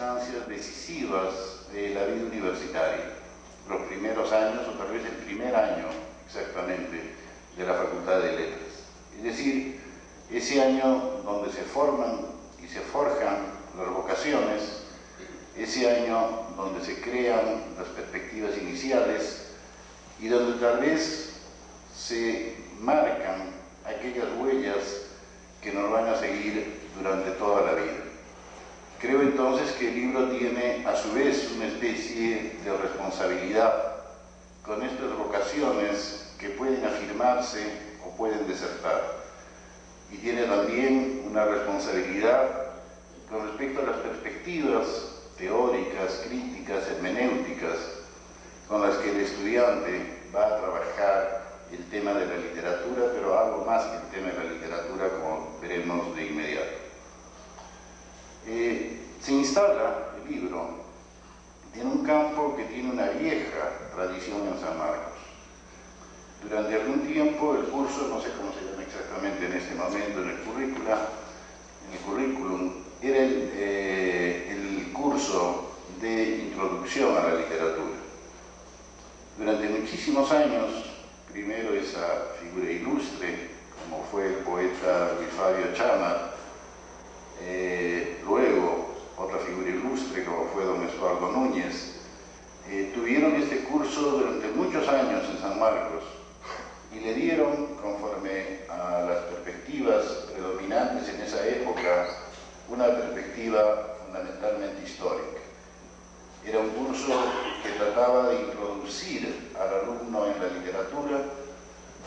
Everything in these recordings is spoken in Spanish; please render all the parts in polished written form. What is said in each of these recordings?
Instancias decisivas de la vida universitaria, los primeros años, o tal vez el primer año exactamente, de la Facultad de Letras. Es decir, ese año donde se forman y se forjan las vocaciones, ese año donde se crean las perspectivas iniciales y donde tal vez se marcan aquellas huellas que nos van a seguir durante toda la vida. Creo entonces que el libro tiene a su vez una especie de responsabilidad con estas vocaciones que pueden afirmarse o pueden desertar. Y tiene también una responsabilidad con respecto a las perspectivas teóricas, críticas, hermenéuticas con las que el estudiante va a trabajar el tema de la literatura, pero algo más que el tema de la literatura, como veremos de inmediato. Se instala el libro en un campo que tiene una vieja tradición en San Marcos. Durante algún tiempo el curso, no sé cómo se llama exactamente en este momento en el currículum, era el curso de introducción a la literatura. Durante muchísimos años, primero esa figura ilustre, como fue el poeta Luis Fabio Chámar, luego otra figura ilustre como fue don Estuardo Núñez, tuvieron este curso durante muchos años en San Marcos y le dieron, conforme a las perspectivas predominantes en esa época, una perspectiva fundamentalmente histórica. Era un curso que trataba de introducir al alumno en la literatura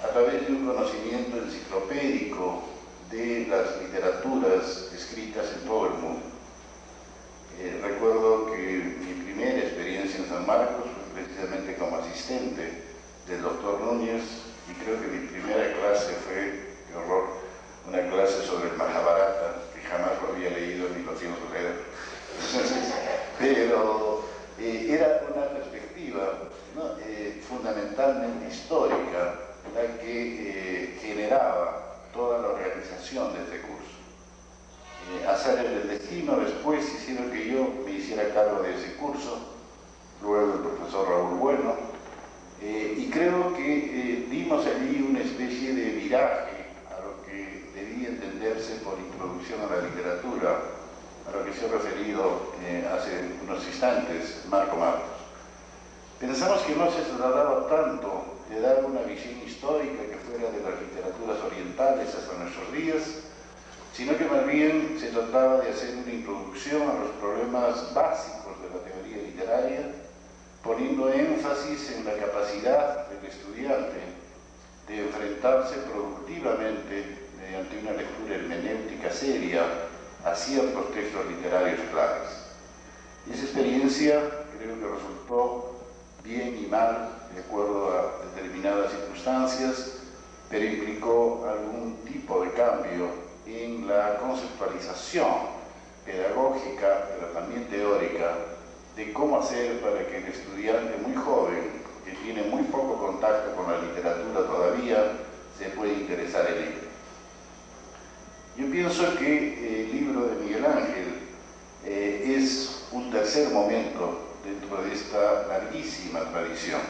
a través de un conocimiento enciclopédico de las literaturas escritas en todo el mundo. Recuerdo que mi primera experiencia en San Marcos fue precisamente como asistente del doctor Núñez, y creo que mi primera clase fue, qué horror, una clase sobre el Mahabharata, que jamás lo había leído ni lo pienso leer. Pero era una perspectiva, ¿no?, fundamentalmente histórica la que generaba toda la organización de este curso. Azares del destino después hicieron que yo me hiciera cargo de ese curso, luego el profesor Raúl Bueno, y creo que dimos allí una especie de viraje a lo que debía entenderse por introducción a la literatura, a lo que se ha referido hace unos instantes Marco Martos. Pensamos que no se trataba tanto de dar una visión histórica que fuera de las literaturas orientales hasta nuestros días, sino que más bien se trataba de hacer una introducción a los problemas básicos de la teoría literaria, poniendo énfasis en la capacidad del estudiante de enfrentarse productivamente mediante una lectura hermenéutica seria a ciertos textos literarios claves. Y esa experiencia creo que resultó bien y mal, de acuerdo a determinadas circunstancias, pero implicó algún tipo de cambio en la conceptualización pedagógica, pero también teórica, de cómo hacer para que el estudiante muy joven, que tiene muy poco contacto con la literatura todavía, se pueda interesar en ella. Yo pienso que el libro de Miguel Ángel es un tercer momento dentro de esta larguísima tradición,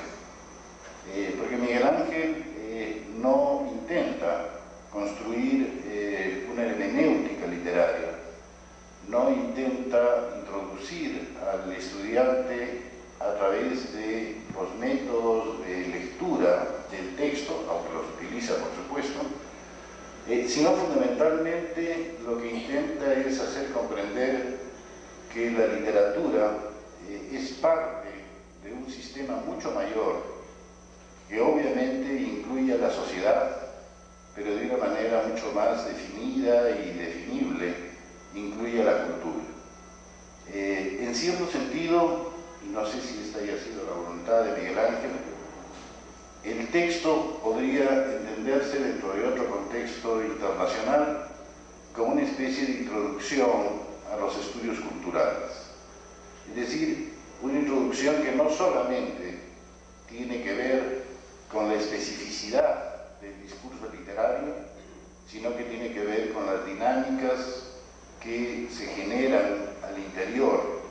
porque Miguel Ángel no intenta construir una hermenéutica literaria, no intenta introducir al estudiante a través de los métodos de lectura del texto, aunque los utiliza por supuesto, sino fundamentalmente lo que intenta es hacer comprender que la literatura es parte de un sistema mucho mayor, que obviamente incluye a la sociedad, pero de una manera mucho más definida y definible, incluye a la cultura. En cierto sentido, y no sé si esta haya sido la voluntad de Miguel Ángel, el texto podría entenderse dentro de otro contexto internacional como una especie de introducción a los estudios culturales. Es decir, una introducción que no solamente tiene que ver con la especificidad del discurso literario, sino que tiene que ver con las dinámicas que se generan al interior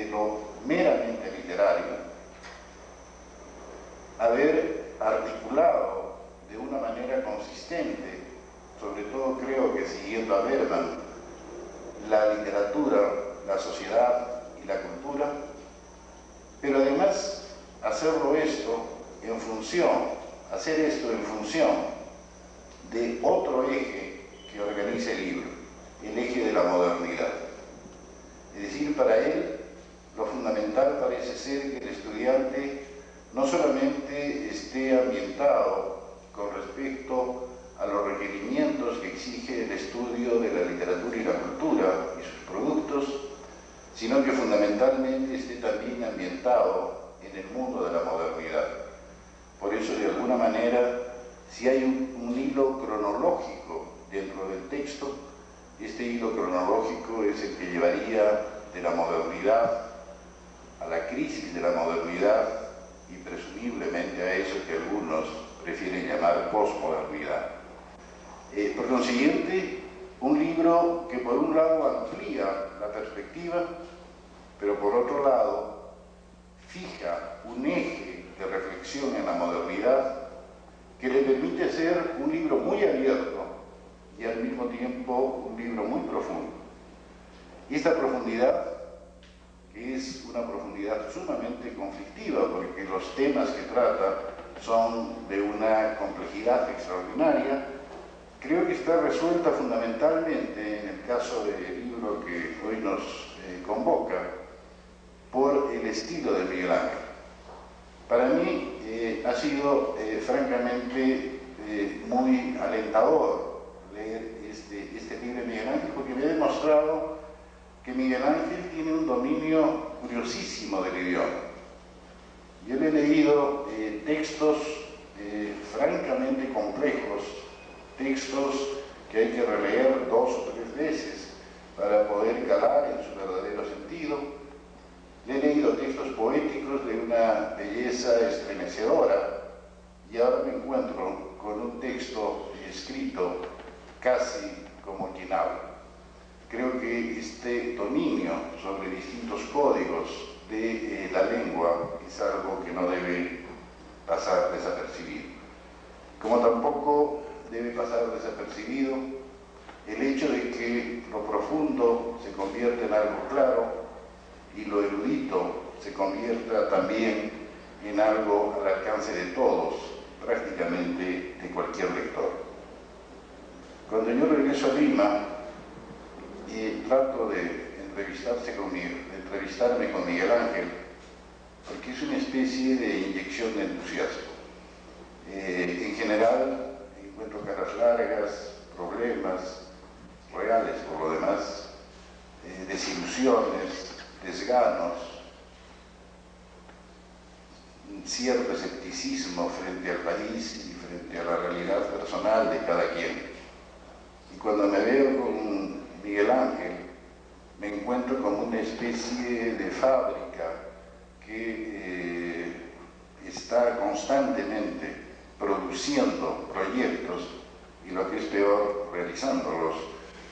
de lo meramente literario, haber articulado de una manera consistente, sobre todo creo que siguiendo a Bergman, la literatura, la sociedad y la cultura, pero además hacer esto en función de otro eje que organiza el libro, el eje de la modernidad. Es decir, para él lo fundamental parece ser que el estudiante no solamente esté ambientado con respecto a los requerimientos que exige el estudio de la literatura y la cultura y sus productos, sino que fundamentalmente esté también ambientado en el mundo de la modernidad. Por eso, de alguna manera, si hay un hilo cronológico dentro del texto, este hilo cronológico es el que llevaría de la modernidad a la crisis de la modernidad y presumiblemente a eso que algunos prefieren llamar posmodernidad. Por consiguiente, un libro que por un lado amplía la perspectiva, pero por otro lado fija un eje de reflexión en la modernidad que le permite ser un libro muy abierto y al mismo tiempo un libro muy profundo. Y esta profundidad, que es una profundidad sumamente conflictiva, porque los temas que trata son de una complejidad extraordinaria, creo que está resuelta fundamentalmente, en el caso del libro que hoy nos convoca, por el estilo de Miguel Ángel. Para mí ha sido francamente muy alentador leer este libro de Miguel Ángel, porque me ha demostrado que Miguel Ángel tiene un dominio curiosísimo del idioma. Yo le he leído textos francamente complejos, textos que hay que releer 2 o 3 veces para poder calar en su verdadero sentido. Le he leído textos poéticos de una belleza estremecedora y ahora me encuentro con un texto escrito casi como quien habla. Creo que este dominio sobre distintos códigos de la lengua es algo que no debe pasar desapercibido. Como tampoco debe pasar desapercibido el hecho de que lo profundo se convierte en algo claro y lo erudito se convierta también en algo al alcance de todos, prácticamente de cualquier lector. Cuando yo regreso a Lima, trato de entrevistarme con Miguel Ángel, porque es una especie de inyección de entusiasmo. En general, encuentro caras largas, problemas reales por lo demás, desilusiones, desganos, cierto escepticismo frente al país y frente a la realidad personal de cada quien. Y cuando me veo con Miguel Ángel, me encuentro como una especie de fábrica que está constantemente produciendo proyectos y, lo que es peor, realizándolos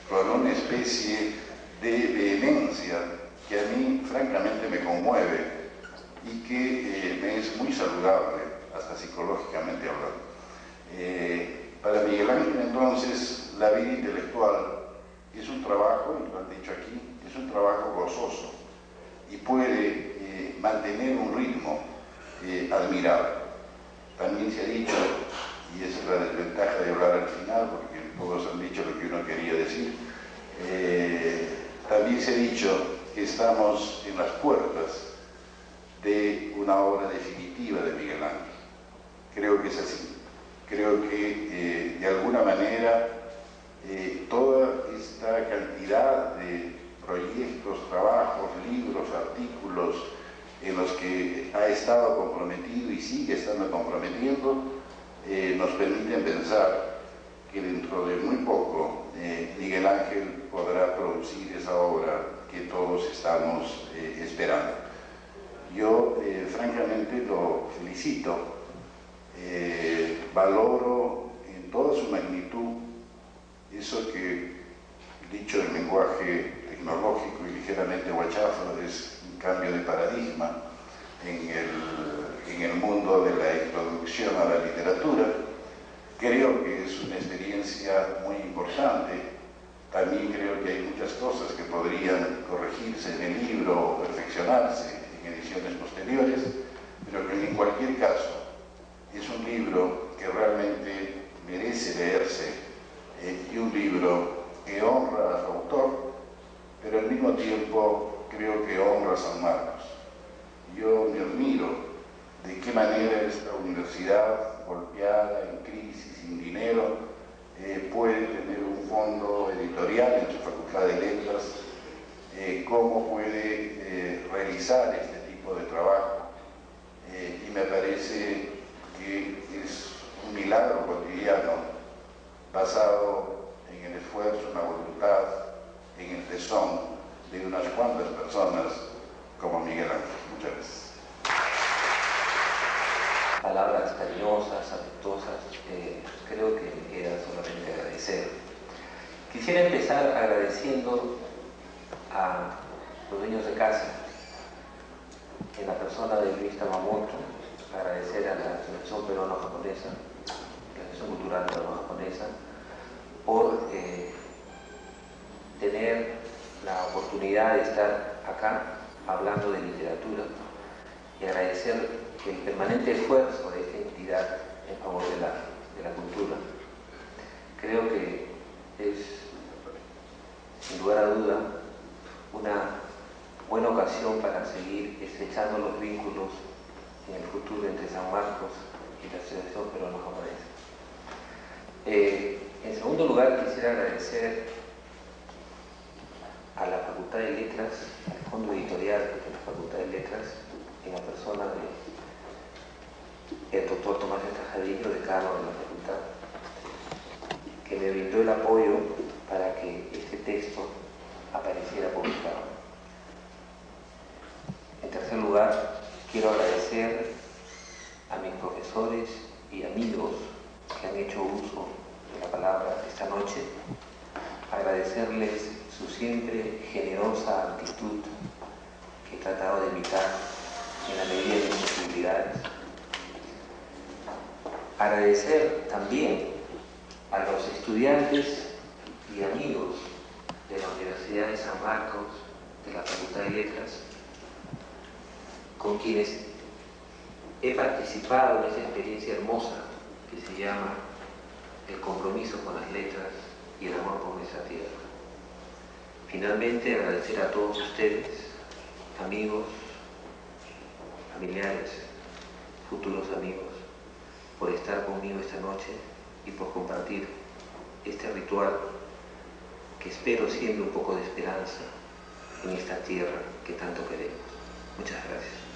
con una especie de vehemencia que a mí francamente me conmueve y que me es muy saludable, hasta psicológicamente hablando. Para Miguel Ángel, entonces, la vida intelectual es un trabajo, y lo han dicho aquí, es un trabajo gozoso y puede mantener un ritmo admirable. También se ha dicho, y esa es la desventaja de hablar al final, porque todos han dicho lo que uno quería decir, también se ha dicho que estamos en las puertas de una obra definitiva de Miguel Ángel. Creo que es así. Creo que de alguna manera toda esta cantidad de proyectos, trabajos, libros, artículos en los que ha estado comprometido y sigue estando comprometiendo, nos permiten pensar que dentro de muy poco Miguel Ángel podrá producir esa obra que todos estamos esperando. Yo francamente lo felicito, valoro en toda su magnitud eso que, dicho en lenguaje tecnológico y ligeramente guachafo, es un cambio de paradigma en el mundo de la introducción a la literatura. Creo que es una experiencia muy importante. También creo que hay muchas cosas que podrían corregirse en el libro o perfeccionarse en ediciones posteriores, pero que en cualquier caso es un libro que realmente merece leerse y un libro que honra a su autor, pero al mismo tiempo creo que honra a San Marcos. Yo me admiro de qué manera esta universidad, golpeada, en crisis, sin dinero, puede tener un fondo editorial en su Facultad de Letras, cómo puede realizar este tipo de trabajo. Y me parece que es un milagro cotidiano basado en el esfuerzo, en la voluntad, en el tesón de unas cuantas personas como Miguel Ángel. Muchas gracias. Palabras cariñosas, afectuosas, creo que me queda solamente agradecer. Quisiera empezar agradeciendo a los dueños de casa, en la persona de Luis Tamamoto, agradecer a la Asociación Peruano-Japonesa, la Asociación Cultural Peruano-Japonesa, por tener la oportunidad de estar acá hablando de literatura, y agradecer el permanente esfuerzo de esta entidad en favor de la cultura. Creo que es, sin lugar a duda, una buena ocasión para seguir estrechando los vínculos en el futuro entre San Marcos y la Asociación Peruano-Japonesa. En segundo lugar, quisiera agradecer a la Facultad de Letras, al Fondo Editorial de la Facultad de Letras, en la persona del doctor Tomás Estajadillo, decano de la facultad, que me brindó el apoyo para que este texto apareciera publicado. En tercer lugar, quiero agradecer a mis profesores y amigos que han hecho uso de la palabra esta noche, agradecerles su siempre generosa actitud que he tratado de imitar en la medida de mis posibilidades. Agradecer también a los estudiantes y amigos de la Universidad de San Marcos, de la Facultad de Letras, con quienes he participado en esa experiencia hermosa que se llama el compromiso con las letras y el amor por nuestra tierra. Finalmente, agradecer a todos ustedes, amigos, familiares, futuros amigos, por estar conmigo esta noche y por compartir este ritual que espero siembre un poco de esperanza en esta tierra que tanto queremos. Muchas gracias.